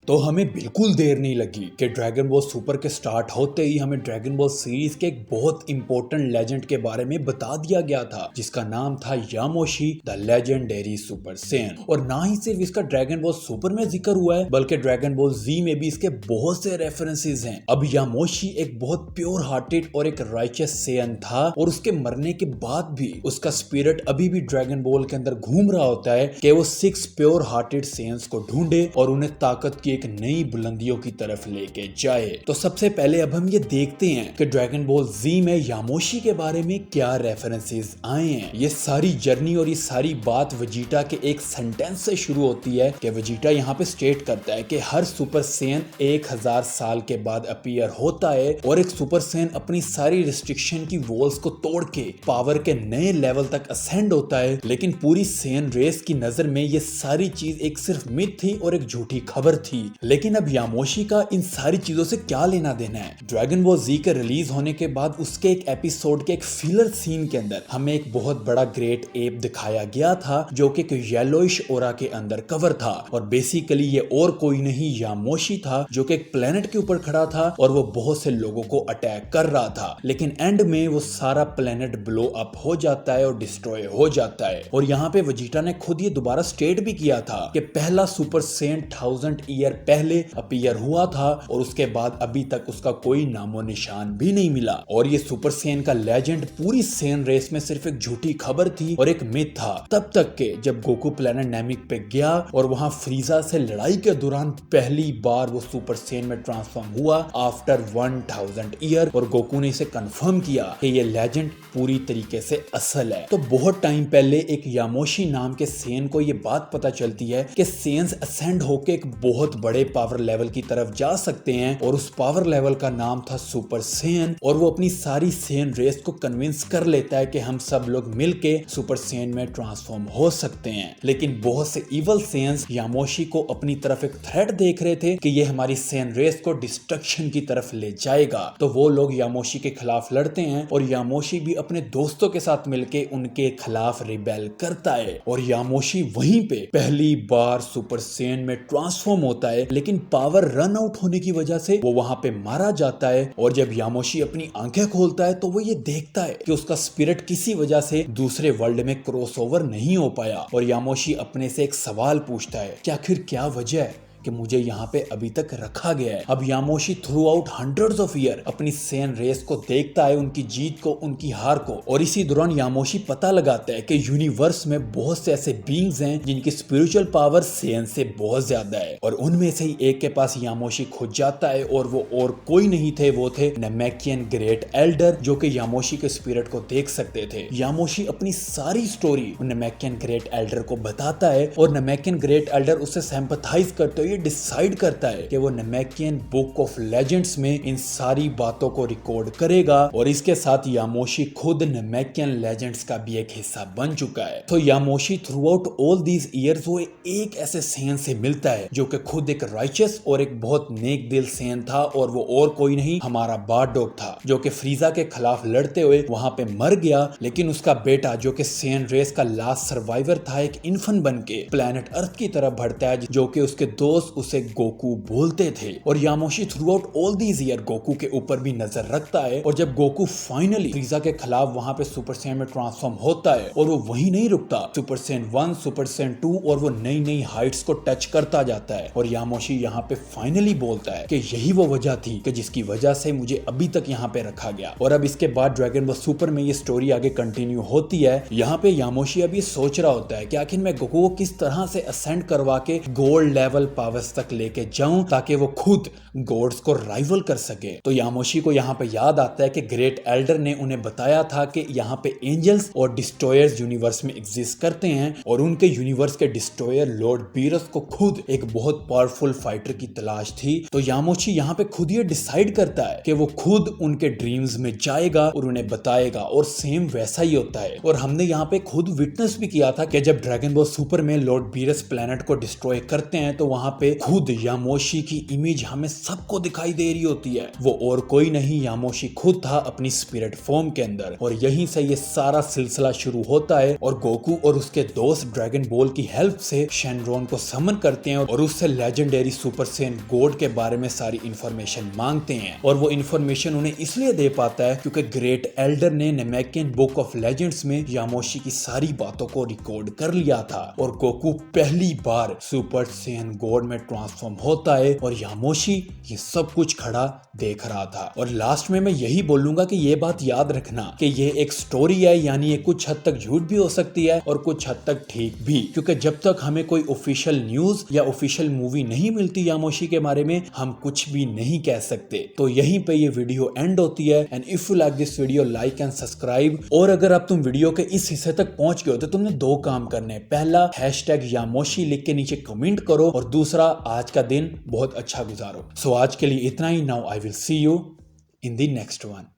तो हमें बिल्कुल देर नहीं लगी कि ड्रैगन बॉल सुपर के स्टार्ट होते ही हमें ड्रैगन बॉल सीरीज के एक बहुत इंपॉर्टेंट लेजेंड के बारे में बता दिया गया था, जिसका नाम था यामोशी द लेजेंडरी सुपर सैयन। और ना ही सिर्फ इसका ड्रैगन बॉल सुपर में जिक्र हुआ है, बल्कि ड्रैगन बॉल जी में भी इसके बहुत से रेफरेंसेस हैं। अब यामोशी एक बहुत प्योर हार्टेड और एक राइचस सैयन था, और उसके मरने के बाद भी उसका स्पिरिट अभी भी ड्रैगन बॉल के अंदर घूम रहा होता है कि वो 6 प्योर हार्टेड सैयन्स को ढूंढे और उन्हें ताकत की एक नई बुलंदियों की तरफ लेके जाए। तो सबसे पहले अब हम ये देखते हैं कि ड्रैगन बॉल जी में यामोशी के बारे में क्या रेफरेंसेस आए हैं। ये सारी जर्नी और ये सारी बात वेजिटा के एक सेंटेंस से शुरू होती है कि वेजिटा यहाँ पे स्टेट करता है कि हर सुपर सैयन 1000 साल के बाद अपीयर होता है, और एक सुपर सैयन अपनी सारी रिस्ट्रिक्शन की वॉल्स को तोड़ के पावर के नए लेवल तक असेंड होता है। लेकिन पूरी सैयन रेस की नजर में ये सारी चीज एक सिर्फ मिथ थी और एक झूठी खबर थी। लेकिन अब यामोशी का इन सारी चीजों से क्या लेना देना है? ड्रैगन बॉल जी के रिलीज होने के बाद उसके एक एपिसोड के एक फिलर सीन के अंदर हमें एक बहुत बड़ा ग्रेट एप दिखाया गया था, जो कि एक येलोइश ओरा के अंदर कवर था। और बेसिकली ये और कोई नहीं यामोशी था, जो कि एक प्लेनेट के ऊपर खड़ा था और वो बहुत से लोगों को अटैक कर रहा था। लेकिन एंड में वो सारा प्लेनेट ब्लो अप हो जाता है और डिस्ट्रॉय हो जाता है। और यहाँ पे वेजिटा ने खुद ये दोबारा स्टेट भी किया था कि पहला सुपर सैयन 1000 ईयर पहले अपीयर हुआ था, और उसके बाद अभी तक उसका कोई नामो निशान भी नहीं मिला। और ये सुपर सैयन का लेजेंड पूरी सैयन रेस में सिर्फ एक झूठी खबर थी और एक मिथ था, तब तक के जब गोकू प्लेनेट नेमिक पे गया और वहां फ्रीजा से लड़ाई के दौरान पहली बार वो सुपर सैयन में ट्रांसफॉर्म हुआ आफ्टर 1000 ईयर, और गोकू ने इसे कंफर्म किया कि ये लेजेंड पूरी तरीके से असल है। तो बहुत टाइम पहले एक यामोशी नाम के सैयन को ये बात पता चलती है कि सैयन्स असेंड होके एक बहुत बड़े पावर लेवल की तरफ जा सकते हैं, और उस पावर लेवल का नाम था सुपर सैयन। और वो अपनी सारी सैयन रेस को कन्विंस कर लेता है कि हम सब लोग मिलके सुपर सैयन में ट्रांसफॉर्म हो सकते हैं। लेकिन बहुत से इवल सैयन्स यामोशी को अपनी तरफ एक थ्रेट देख रहे थे कि ये हमारी सैयन रेस को डिस्ट्रक्शन की तरफ ले जाएगा। तो वो लोग यामोशी के खिलाफ लड़ते हैं, और यामोशी भी अपने दोस्तों के साथ मिलके उनके खिलाफ रिबेल करता है। और यामोशी वहीं पे पहली बार सुपर सैयन में ट्रांसफॉर्म होता है, लेकिन पावर रन आउट होने की वजह से वो वहां पे मारा जाता है। और जब यामोशी अपनी आंखें खोलता है तो वो ये देखता है कि उसका स्पिरिट किसी वजह से दूसरे वर्ल्ड में क्रॉसओवर नहीं हो पाया। और यामोशी अपने से एक सवाल पूछता है कि आखिर क्या वजह है कि मुझे यहाँ पे अभी तक रखा गया है। अब Yamoshi throughout hundreds of year अपनी सैयन रेस को देखता है, उनकी जीत को, उनकी हार को। और इसी दौरान यामोशी पता लगाता है कि यूनिवर्स में बहुत से ऐसे बीइंग्स हैं जिनकी स्पिरिचुअल पावर सैयन से बहुत ज्यादा है, और उनमें से ही एक के पास यामोशी खुद जाता है। और वो और कोई नहीं थे, वो थे नेमेकियन ग्रेट एल्डर, जो कि यामोशी के स्पिरिट को देख सकते थे। यामोशी अपनी सारी स्टोरी नेमेकियन ग्रेट एल्डर को बताता है, और नेमेकियन ग्रेट एल्डर उससे सिंपैथाइज करते ये डिसाइड करता है कि वो नेमेकियन बुक ऑफ लेजेंड्स में इन सारी बातों को रिकॉर्ड करेगा। और इसके साथ यामोशी खुद नेमेकियन लेजेंड्स का भी एक हिस्सा बन चुका है। तो Yamoshi throughout all these years वो एक ऐसे सैयन से मिलता है जो कि खुद एक राइचस और एक बहुत नेक दिल सैयन था, और वो और कोई नहीं हमारा बारडॉग था, जो कि फ्रीजा के खिलाफ लड़ते हुए वहां पे मर गया। लेकिन उसका बेटा जो कि सैयन रेस का लास्ट सर्वाइवर था, एक इन्फेंट बन के प्लेनेट अर्थ की तरफ बढ़ता है, जो कि उसके दोस्त उसे गोकू बोलते थे। और Yamoshi throughout all these year Goku के ऊपर भी नजर रखता है। और जब गोकू फाइनली फ्रीजा के खिलाफ वहां पे सुपर सैयन में ट्रांसफॉर्म होता है, और वो वहीं नहीं रुकता, सुपर सैयन 1, सुपर सैयन 2 और वो नई नई हाइट्स को टच करता जाता है। और यामोशी यहाँ पे फाइनली बोलता है कि यही वो वजह थी कि जिसकी वजह से मुझे अभी तक यहाँ पे रखा गया। और अब इसके बाद ड्रैगन बॉल सुपर में ये स्टोरी आगे कंटिन्यू होती है। यहाँ पे यामोशी अभी सोच रहा होता है कि आखिर मैं गोकू को किस तरह से असेंड करवा के गोल्ड लेवल पावर्स तक लेके जाऊं, ताकि वो खुद गॉड्स को राइवल कर सके। तो यामोशी को यहाँ पे याद आता है कि ग्रेट एल्डर ने उन्हें बताया था कि यहाँ पे एंजल्स और डिस्ट्रॉयर्स यूनिवर्स में एग्जिस्ट करते हैं, और उनके यूनिवर्स के डिस्ट्रॉयर लॉर्ड बीरस को खुद एक बहुत पावरफुल फाइटर की तलाश थी। तो यामोशी यहाँ पे खुद ये डिसाइड करता है कि वो खुद उनके ड्रीम्स में जाएगा और उन्हें बताएगा। और सेम वैसा ही होता है। और हमने यहाँ पे खुद विटनेस भी किया था कि जब ड्रैगन बॉल सुपर में लॉर्ड बीरस प्लेनेट को डिस्ट्रॉय करते हैं, तो वहां पे खुद यामोशी की इमेज हमें सबको दिखाई दे रही होती है। वो और कोई नहीं यामोशी खुद था अपनी स्पिरिट फॉर्म के अंदर। और यहीं से ये सारा सिलसिला शुरू होता है और गोकू और उसके दोस्त ड्रैगन बॉल की हेल्प से शेनरॉन को समन करते हैं और उससे लेजेंडरी सुपर सैयन गॉड के बारे में सारी इंफॉर्मेशन मांगते हैं। और वो इंफॉर्मेशन उन्हें इसलिए दे पाता है क्योंकि ग्रेट एल्डर ने नेमेकियन बुक ऑफ लेजेंड्स में यामोशी की सारी बातों को रिकॉर्ड कर लिया था। और गोकू पहली बार सुपर सैयन गॉड में ट्रांसफॉर्म होता है और यामोशी ये सब कुछ खड़ा देख रहा था। और लास्ट में मैं यही बोलूंगा कि ये बात याद रखना कि ये एक स्टोरी है, यानी ये कुछ हद तक झूठ भी हो सकती है और कुछ हद तक ठीक भी, क्योंकि जब तक हमें कोई ऑफिशियल न्यूज या ऑफिशियल मूवी नहीं मिलती यामोशी के बारे में हम कुछ भी नहीं कह सकते। तो यहीं पे ये वीडियो एंड होती है। And if you like this video like and subscribe. और अगर अब तुम वीडियो के इस हिस्से तक पहुंच गए हो तो तुमने दो काम करने हैं। पहला #यामोशी लिख के नीचे कमेंट करो और दूसरा आज का दिन बहुत अच्छा गुजारो। सो आज के लिए इतना ही। Now I will see you in the next one.